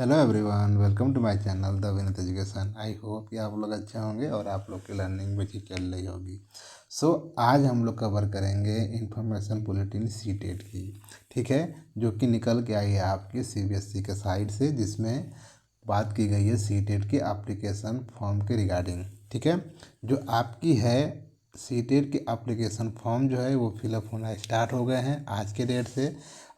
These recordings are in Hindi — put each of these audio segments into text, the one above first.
Hello everyone, welcome to my channel the Vineet education. I hope कि आप लोग अच्छे होंगे और आप लोग की लर्निंग भी ठीक चल रही होगी। आज हम लोग कवर करेंगे इंफॉर्मेशन बुलेटिन सीटेट की, ठीक है, जो कि निकल के आई है आपकी सीबीएसई के साइट से, जिसमें बात की गई है सीटेट के एप्लीकेशन फॉर्म के रिगार्डिंग। ठीक है, जो आपकी है सीटेट के एप्लीकेशन फॉर्म जो है वो फिलअप होना स्टार्ट हो गए हैं आज के डेट से,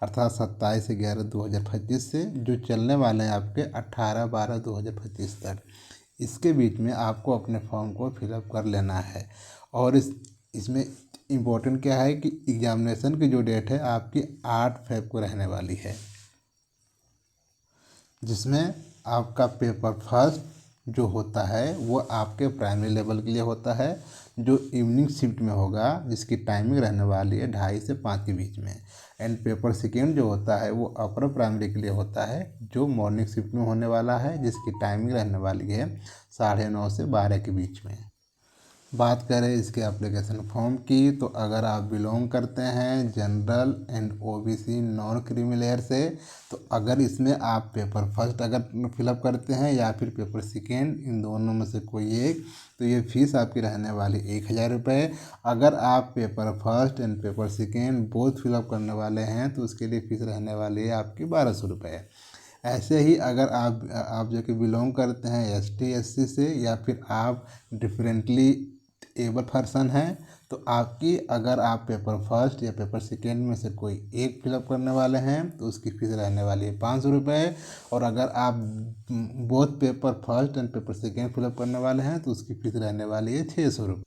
अर्थात 27/11/2025 से, जो चलने वाले हैं आपके 18/12/2025 तक। इसके बीच में आपको अपने फॉर्म को फिलअप कर लेना है। और इसमें इम्पोर्टेंट क्या है कि एग्जामिनेशन की जो डेट है आपकी 8 फ़रवरी को रहने वाली है, जिसमें आपका पेपर फर्स्ट जो होता है वो आपके प्राइमरी लेवल के लिए होता है, जो इवनिंग शिफ्ट में होगा, जिसकी टाइमिंग रहने वाली है 2:30 से 5 के बीच में। एंड पेपर सेकेंड जो होता है वो अपर प्राइमरी के लिए होता है, जो मॉर्निंग शिफ्ट में होने वाला है, जिसकी टाइमिंग रहने वाली है 9:30 से 12 के बीच में। बात करें इसके एप्लीकेशन फॉर्म की, तो अगर आप बिलोंग करते हैं general and OBC non creamy layer से, तो अगर इसमें आप पेपर फर्स्ट अगर फिलअप करते हैं या फिर पेपर सेकेंड, इन दोनों में से कोई एक, तो ये फ़ीस आपकी रहने वाली 1,000 रुपये। अगर आप paper first and paper second both fill up करने वाले हैं तो उसके लिए फ़ीस रहने वाली है आपकी 1,200 रुपये। ऐसे ही अगर आप जो कि बिलोंग करते हैं एसटी एससी से, या फिर आप डिफरेंटली एबल पर्सन हैं, तो आपकी अगर आप पेपर फर्स्ट या पेपर सेकेंड में से कोई एक फिलअप करने वाले हैं तो उसकी फ़ीस रहने वाली है 500 रुपये। और अगर आप both paper first and paper second fill up करने वाले हैं तो उसकी फ़ीस रहने वाली है 600 रुपये।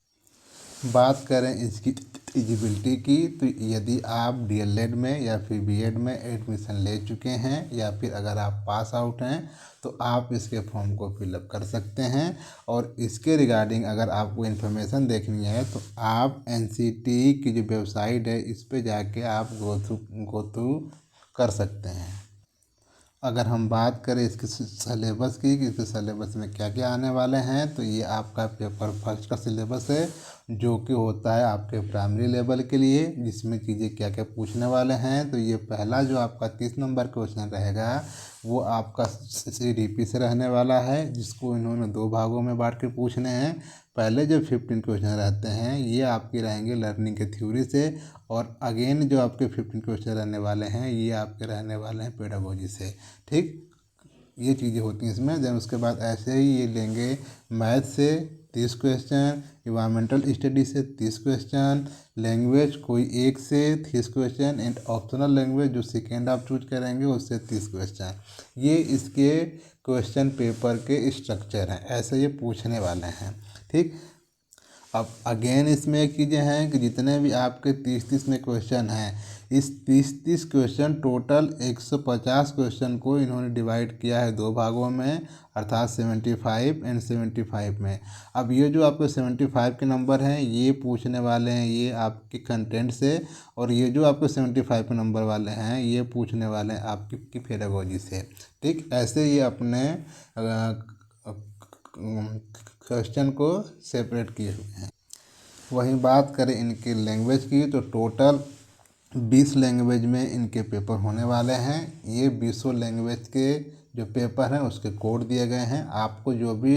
बात करें इसकी एलिजिबिलिटी की, तो यदि आप डीएलएड में या फिर बीएड में एडमिशन ले चुके हैं या फिर अगर आप पास आउट हैं तो आप इसके फॉर्म को फिलअप कर सकते हैं। और इसके रिगार्डिंग अगर आपको इन्फॉर्मेशन देखनी है तो आप एनसीटी की जो वेबसाइट है इस पर जाके आप गो थ्रू कर सकते हैं। अगर हम बात करें इसके सिलेबस की कि इसके सिलेबस में क्या क्या आने वाले हैं, तो ये आपका पेपर फर्स्ट का सिलेबस है, जो कि होता है आपके प्राइमरी लेवल के लिए, जिसमें चीज़ें क्या क्या पूछने वाले हैं। तो ये पहला जो आपका 30 नंबर क्वेश्चन रहेगा वो आपका सीडीपी से रहने वाला है, जिसको इन्होंने 2 भागों में बांट के पूछने हैं। पहले जो 15 क्वेश्चन रहते हैं ये आपके रहेंगे लर्निंग के थ्योरी से, और अगेन जो आपके 15 क्वेश्चन रहने वाले हैं ये आपके रहने वाले हैं पेडागोजी से। ठीक, ये चीज़ें होती हैं इसमें। देन उसके बाद ऐसे ही ये लेंगे मैथ से 30 क्वेश्चन, इन्वायरमेंटल स्टडी से 30 क्वेश्चन, लैंग्वेज कोई एक से 30 क्वेश्चन, एंड ऑप्शनल लैंग्वेज जो सेकेंड आप चूज करेंगे उससे 30 क्वेश्चन। ये इसके क्वेश्चन पेपर के स्ट्रक्चर हैं, ऐसे ये पूछने वाले हैं। ठीक, अब अगेन इसमें एक चीज़ें हैं कि जितने भी आपके 30-30 में क्वेश्चन हैं, इस 30-30 क्वेश्चन टोटल 150 क्वेश्चन को इन्होंने डिवाइड किया है 2 भागों में, अर्थात 75 एंड 75 में। अब ये जो आपके 75 के नंबर हैं ये पूछने वाले हैं ये आपके कंटेंट से, और ये जो आपके 75 के नंबर वाले हैं ये पूछने वाले हैं आपकी पेडागोजी से। ठीक, ऐसे ये अपने क्वेश्चन को सेपरेट किए हुए हैं। वहीं बात करें इनकी लैंग्वेज की, तो टोटल 20 लैंग्वेज में इनके पेपर होने वाले हैं। ये 20 लैंग्वेज के जो पेपर हैं उसके कोड दिए गए हैं। आपको जो भी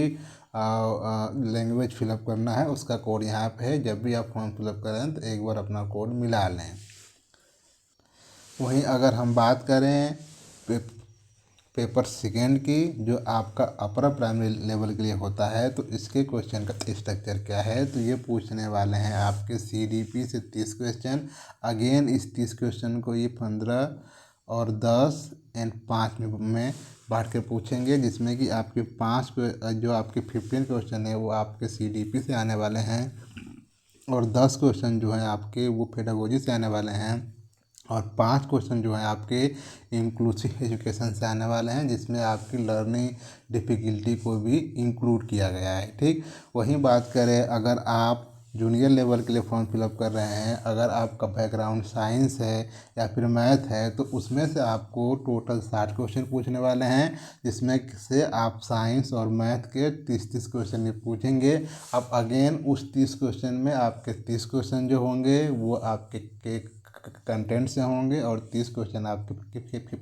लैंग्वेज फिलअप करना है उसका कोड यहाँ पे है, जब भी आप फॉर्म फिलअप करें तो एक बार अपना कोड मिला लें। वहीं अगर हम बात करें पेपर सेकेंड की, जो आपका अपर प्राइमरी लेवल के लिए होता है, तो इसके क्वेश्चन का स्ट्रक्चर क्या है, तो ये पूछने वाले हैं आपके सीडीपी से 30 क्वेश्चन। अगेन इस 30 क्वेश्चन को ये 15 और 10 एंड 5 में बांट के पूछेंगे, जिसमें कि आपके 5 जो आपके 15 क्वेश्चन है वो आपके सीडीपी से आने वाले हैं, और 10 क्वेश्चन जो हैं आपके वो पेडागोजी से आने वाले हैं, और 5 क्वेश्चन जो हैं आपके इंक्लूसिव एजुकेशन से आने वाले हैं, जिसमें आपकी लर्निंग डिफ़िकल्टी को भी इंक्लूड किया गया है। ठीक, वहीं बात करें अगर आप जूनियर लेवल के लिए फॉर्म फिलअप कर रहे हैं, अगर आपका बैकग्राउंड साइंस है या फिर मैथ है, तो उसमें से आपको टोटल 60 क्वेश्चन पूछने वाले हैं, जिसमें से आप साइंस और मैथ के 30-30 क्वेश्चन ये पूछेंगे। अब अगेन उस 30 क्वेश्चन में आपके 30 क्वेश्चन जो होंगे वो आपके कंटेंट से होंगे, और 30 क्वेश्चन आपके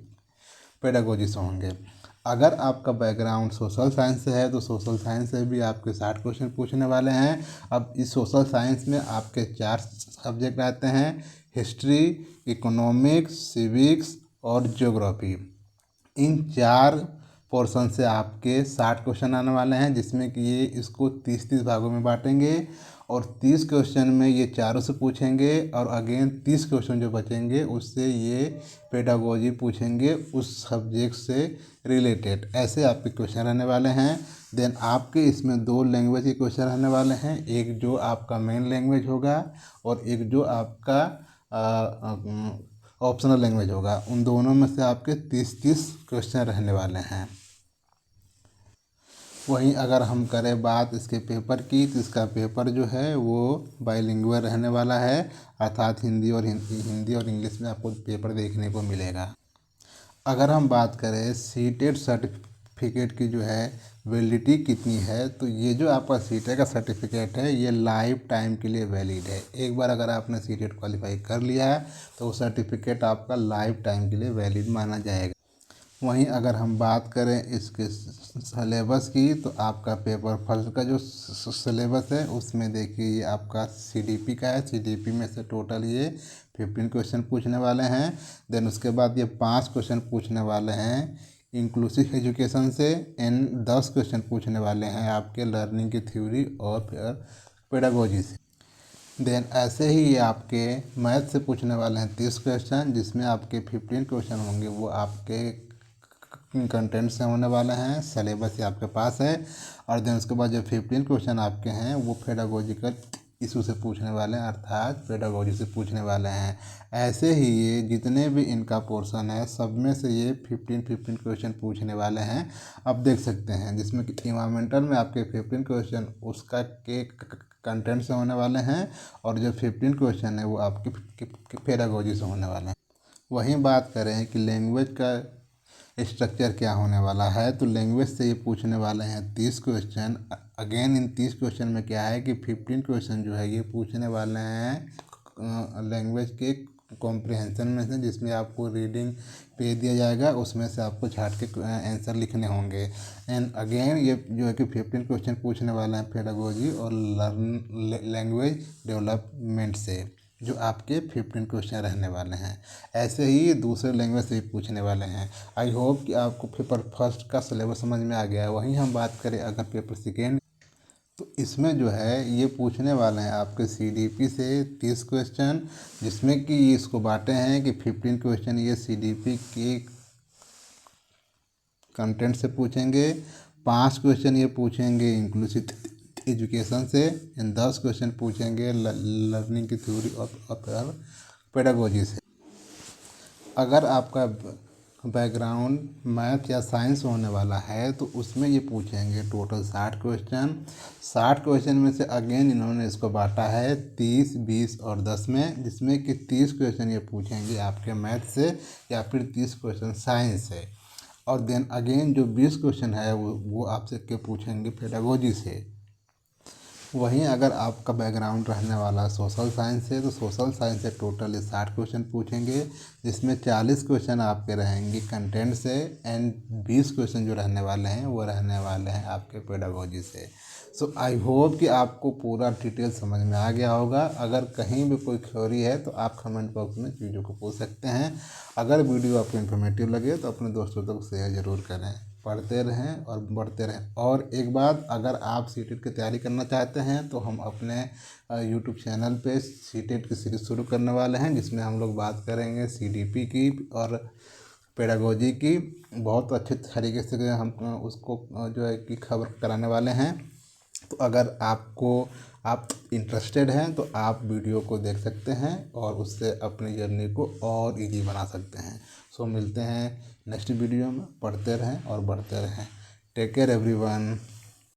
पेडागोजी से होंगे। अगर आपका बैकग्राउंड सोशल साइंस से है तो सोशल साइंस से भी आपके 60 क्वेश्चन पूछने वाले हैं। अब इस सोशल साइंस में आपके 4 सब्जेक्ट आते हैं, हिस्ट्री, इकोनॉमिक्स, सिविक्स और ज्योग्राफी। इन 4 पोर्शन से आपके 60 क्वेश्चन आने वाले हैं, जिसमें कि ये इसको 30-30 भागों में बांटेंगे और 30 क्वेश्चन में ये चारों से पूछेंगे और अगेन 30 क्वेश्चन जो बचेंगे उससे ये पेडागोजी पूछेंगे उस सब्जेक्ट से रिलेटेड। ऐसे आपके क्वेश्चन रहने वाले हैं। देन आपके इसमें 2 लैंग्वेज के क्वेश्चन रहने वाले हैं, एक जो आपका मेन लैंग्वेज होगा और एक जो आपका ऑप्शनल लैंग्वेज होगा। उन दोनों में से आपके 30-30 क्वेश्चन रहने वाले हैं। वहीं अगर हम करें बात इसके पेपर की, तो इसका पेपर जो है वो बाइलिंगुअल रहने वाला है, अर्थात हिंदी और इंग्लिश में आपको पेपर देखने को मिलेगा। अगर हम बात करें सीटेट सर्टिफिकेट की जो है वैलिडिटी कितनी है, तो ये जो आपका सीटेट का सर्टिफिकेट है ये लाइफ टाइम के लिए वैलिड है। एक बार अगर आपने सीटेट क्वालिफाई कर लिया है तो वो सर्टिफिकेट आपका लाइफ टाइम के लिए वैलिड माना जाएगा। वहीं अगर हम बात करें इसके सिलेबस की, तो आपका पेपर फर्स्ट का जो सिलेबस है उसमें देखिए ये आपका सीडीपी का है। सीडीपी में से टोटल ये 15 क्वेश्चन पूछने वाले हैं। देन उसके बाद ये 5 क्वेश्चन पूछने वाले हैं इंक्लूसिव एजुकेशन से, एंड 10 क्वेश्चन पूछने वाले हैं आपके लर्निंग की थ्योरी और पेडागोजी से। देन ऐसे ही ये आपके मैथ से पूछने वाले हैं 30 क्वेश्चन, जिसमें आपके 15 क्वेश्चन होंगे वो आपके कंटेंट से होने वाले हैं, सिलेबस ही आपके पास है। और देन उसके बाद जो 15 क्वेश्चन आपके हैं वो पेडागोजिकल इशू से पूछने वाले हैं, अर्थात पेडागोजी से पूछने वाले हैं। ऐसे ही ये जितने भी इनका पोर्शन है सब में से ये 15 क्वेश्चन पूछने वाले हैं। अब देख सकते हैं जिसमें कि इन्वायरमेंटल में आपके 15 क्वेश्चन उसका के कंटेंट से होने वाले हैं और जो 15 क्वेश्चन है वो आपके पेडागोजी से होने वाले हैं। वहीं बात करें कि लैंग्वेज का स्ट्रक्चर क्या होने वाला है, तो लैंग्वेज से ये पूछने वाले हैं 30 क्वेश्चन। अगेन इन 30 क्वेश्चन में क्या है कि 15 क्वेश्चन जो है ये पूछने वाले हैं लैंग्वेज के कॉम्प्रिहेंशन में से, जिसमें आपको रीडिंग पे दिया जाएगा, उसमें से आपको छाट के आंसर लिखने होंगे। एंड अगेन ये जो है कि 15 क्वेश्चन पूछने वाले हैं पेडागोजी और लैंग्वेज डेवलपमेंट से, जो आपके 15 क्वेश्चन रहने वाले हैं। ऐसे ही दूसरे लैंग्वेज से भी पूछने वाले हैं। आई होप कि आपको पेपर फर्स्ट का सिलेबस समझ में आ गया है। वहीं हम बात करें अगर पेपर सेकेंड, तो इसमें जो है ये पूछने वाले हैं आपके सीडीपी से 30 क्वेश्चन, जिसमें कि इसको बांटे हैं कि 15 क्वेश्चन ये सीडीपी के कंटेंट से पूछेंगे, 5 क्वेश्चन ये पूछेंगे इंक्लूसिव एजुकेशन से, एंड 10 क्वेश्चन पूछेंगे लर्निंग की थ्योरी और पेडागोजी से। अगर आपका बैकग्राउंड मैथ या साइंस होने वाला है तो उसमें ये पूछेंगे टोटल 60 क्वेश्चन। 60 क्वेश्चन में से अगेन इन्होंने इसको बांटा है 30, 20 और 10 में, जिसमें कि 30 क्वेश्चन ये पूछेंगे आपके मैथ से या फिर 30 क्वेश्चन साइंस से। और देन अगेन जो 20 क्वेश्चन है वो आपसे के पूछेंगे पेडागोजी से। वहीं अगर आपका बैकग्राउंड रहने वाला सोशल साइंस है तो सोशल साइंस से टोटल 60 क्वेश्चन पूछेंगे, जिसमें 40 क्वेश्चन आपके रहेंगे कंटेंट से, एंड 20 क्वेश्चन जो रहने वाले हैं वो रहने वाले हैं आपके पेडागोजी से। सो आई होप कि आपको पूरा डिटेल समझ में आ गया होगा। अगर कहीं भी कोई क्वेरी है तो आप कमेंट बॉक्स में चीज़ों को पूछ सकते हैं। अगर वीडियो आपको इन्फॉर्मेटिव लगे तो अपने दोस्तों तक शेयर ज़रूर करें। पढ़ते रहें और बढ़ते रहें। और एक बात, अगर आप सीटेट की तैयारी करना चाहते हैं तो हम अपने यूट्यूब चैनल पे सीटेट की सीरीज़ शुरू करने वाले हैं, जिसमें हम लोग बात करेंगे सीडीपी की और पेडागोजी की। बहुत अच्छे तरीके से हम उसको जो है कि खबर कराने वाले हैं। तो अगर आप इंटरेस्टेड हैं तो आप वीडियो को देख सकते हैं और उससे अपनी जर्नी को और इजी बना सकते हैं। सो मिलते हैं नेक्स्ट वीडियो में। पढ़ते रहें और बढ़ते रहें। Take care everyone.